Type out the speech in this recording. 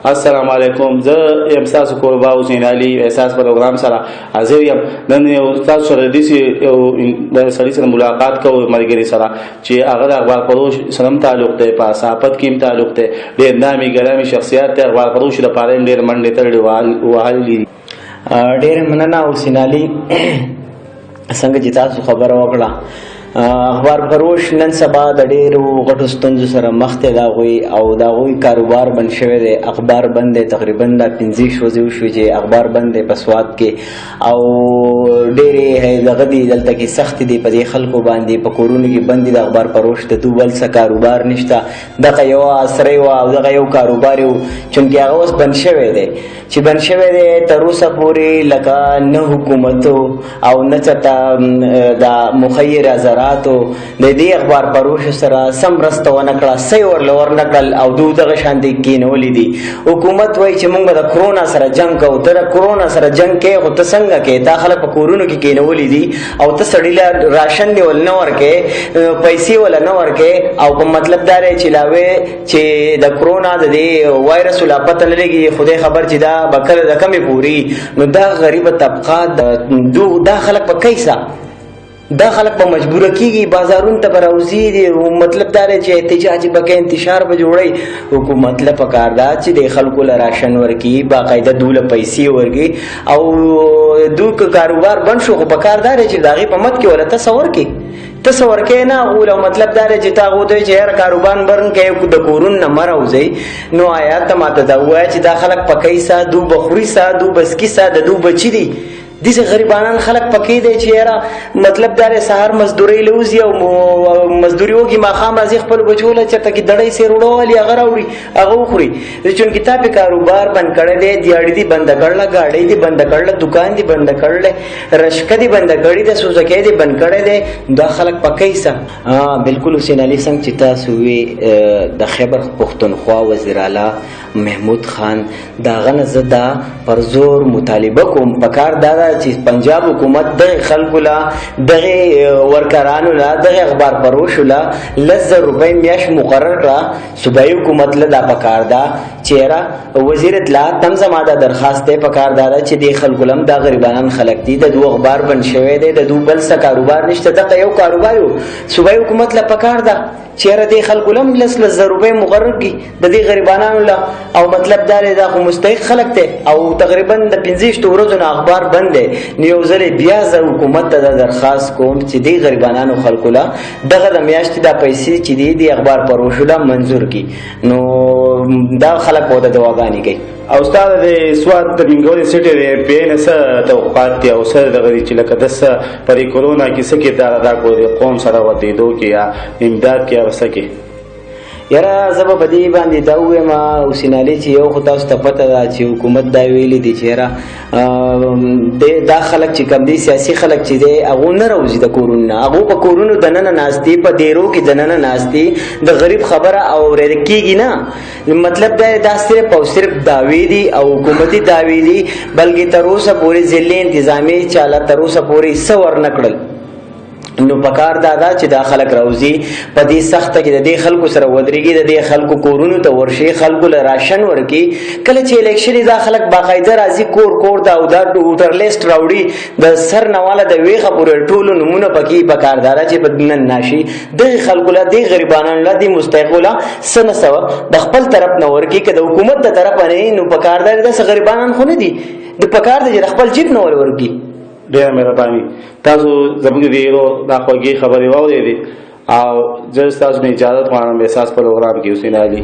السلام علیکم. زه یم ستاسو کوربه حسین علي احساس پروګرام سره حاضر یم. نن یو تاسو سره داسې یو د سړي سره ملاقات کوو، ملګري سره چې هغه د اخبار فروش سره هم تعلق دی، په صحافت کې هم تعلق دی، ډېر نامي ګرامي شخصیت دی. اخبار فروش لپاره هم ډېر منډې تړلې وهلې دي. ډېر مننه حسین علي، څنګه چې تاسو خبره وکړه. اخبار فروش نن سبا د ډېرو غټو ستونزو سره مخ دی او د هغوی کاروبار بند شوی دی. اخبار بند دی، تقریبا دا 15 ورځې وشوې چې اخبار بند دی په سوات کې، او ډېرې دغه دي دلته کې سختې دي په دې خلکو باندې، په کورونو کې بند دي د اخبار فروش. د دوی بل څه کاروبار نشته. دغه یو اسره وه او دغه یو کاروبار و، چونکې هغه اوس بند شوی دی. چې بند شوی دی تر اوسه پورې لکه نه حکومتو او نه چاته د مخیر ازراتو د دې اخبار فروش سره سم مرسته ونه کړه، څه ورله ورنه کړل او دوی دغه شانتې کېنولي دي. حکومت وایي چې موږ د کرونا سره جنګ کوو. ته د کرونا سره جنګ کوې خو ته څنګه کوې؟ دا خلک په کورونو کې کېنولي دي او ته سړي له راشن دې ول نه ورکوې، پیسې وله نه ورکوې، او په مطلب دا دی چې لاوې چې د کرونا د دې وایرس ولا پته نه لګي، خدای خبر چې دا به کله د کمې پوري. نو دا غریبه طبقات دا خلک په کیسه دا خلک په مجبوره کیږي، بازارونو ته به راوځي. مطلب دا دی چې احتجاج به کوي، انتشار به جوړوي. حکومت له پکار ده چې د خلکو له راشن ورکړي، باقاعده دوی له پیسې ورکړي، او دوی که کاروبار بند شو خو پکار دا دی چې د هغې په مد کې وله تصور کړي. تصور کوي نه غول، او مطلب دا دی چې تا غوته چې هر کاروبار برن کوي د کورون نه مراوځي. نو آیا ته ماته دا وایي چې دا خلک پکې سا دو بخوري سا دو بسکی سا د دو بچی دي. دیسه غریبانان خلک پکې دی چې یاره مطلب دا دی سهار مزدورۍ لوځي او مزدوري وکړي، ماښام راځي خپل بچو له چېرته کې دړۍ سیر وړولي هغه راوړي هغه وخوري. چونکې تا پې کاروبار بند کړی دی، دیاړي دي بنده کړله، ګاډۍ دي بنده کړله، دکان دي بنده کړلی، رشکه دي بنده کړي ده، سوزکی دي بند کړی دی. دا خلک پکې سه. بلکل حسین علي څنګه چې تاسو وی د خیبر پښتونخوا وزیر اعلی محمود خان د هغه نه زه دا پر زور مطالبه کوم. پکار دا ده چې پنجاب حکومت دغه خلکو له دغه ورکرانو له دغه اخبار فروشو له 10,000 روپۍ میاشت مقرر کړه. صوبایي حکومت له دا پکار ده چې یاره وزیر اطلاعات هم زما دا درخواست دی، پکار دا ده چې دې خلکو له هم دا غریبانان خلک دي، د دوی اخبار بند شوی دی، د دوی بل څه کاروبار نشته، دغه یو کاروبار و. صوبایي حکومت له پکار ده چې یاره دې خلکو له هم 10,000 روپۍ مقرر کړي د دې غریبانانو له. او مطلب دا دی دا خو مستحق خلک دی او تقریبا د 15 ورځو نه اخبار بند دی. نو یو ځل بیا زه حکومت ته دا درخواست کوم چې دې غریبانانو خلکو له دغه د میاشتې دا پیسې چې دي د اخبار فروشو له منظور کړي. نو دا خلک به د دواګانې کوي. او ستا د سوات د منګورې سټې د پی نه څه توقعات دي او څه دغه دي چې لکه داسې په دې کرونا کې څه کردار ادا کړو د قوم سره ودرېدو کې یا امداد کې هغه څه کې؟ یاره زه به په دې باندې دا ووایم حسین علي چې یو خو تاسو ته پته ده چې حکومت دا ویلي دي چې یاره دا خلک چې کوم دي سیاسي خلک چې دی هغو نه راوځي د کورونو نه، هغو په کورونو دننه ناست دي، په دیرو کې دننه ناست دي، د غریب خبره اورېدل کېږي نه. مطلب دا صرف او صرف دعوې دي او حکومتي دعوې دي، بلکې تر اوسه پورې ضلع انتظامي چاله تر اوسه پورې څه ورنه کړل. نو پکار دا ده چې دا خلک راوځي په دې سخته کې د دې خلکو سره ودرېږي، د دې خلکو کورونو ته ورشي، خلکو له راشن ورکړي. کله چې الیکشن دا خلک باقاعده راځي کور کور ته او دا ووټر لیسټ راوړي د سر نه واله د ویښه پورې ټولو نومونه پکې پکار دا ده چې بدنن ناشي دغې خلکو له دې غریبانانو له دې مستحقو له څه نه څه د خپل طرف نه ورکړي. که د حکومت د طرفه نه نو پکار دا داسې غریبانان خو نه دي، د پکار دی چې د خپل جیب نه ورکړي. ډېره مهرباني. تاسو زموږ د دا خوږې خبرې واورېدې او زه ستاسو نه اجازت غواړم احساس پروګرام کې حسین علي.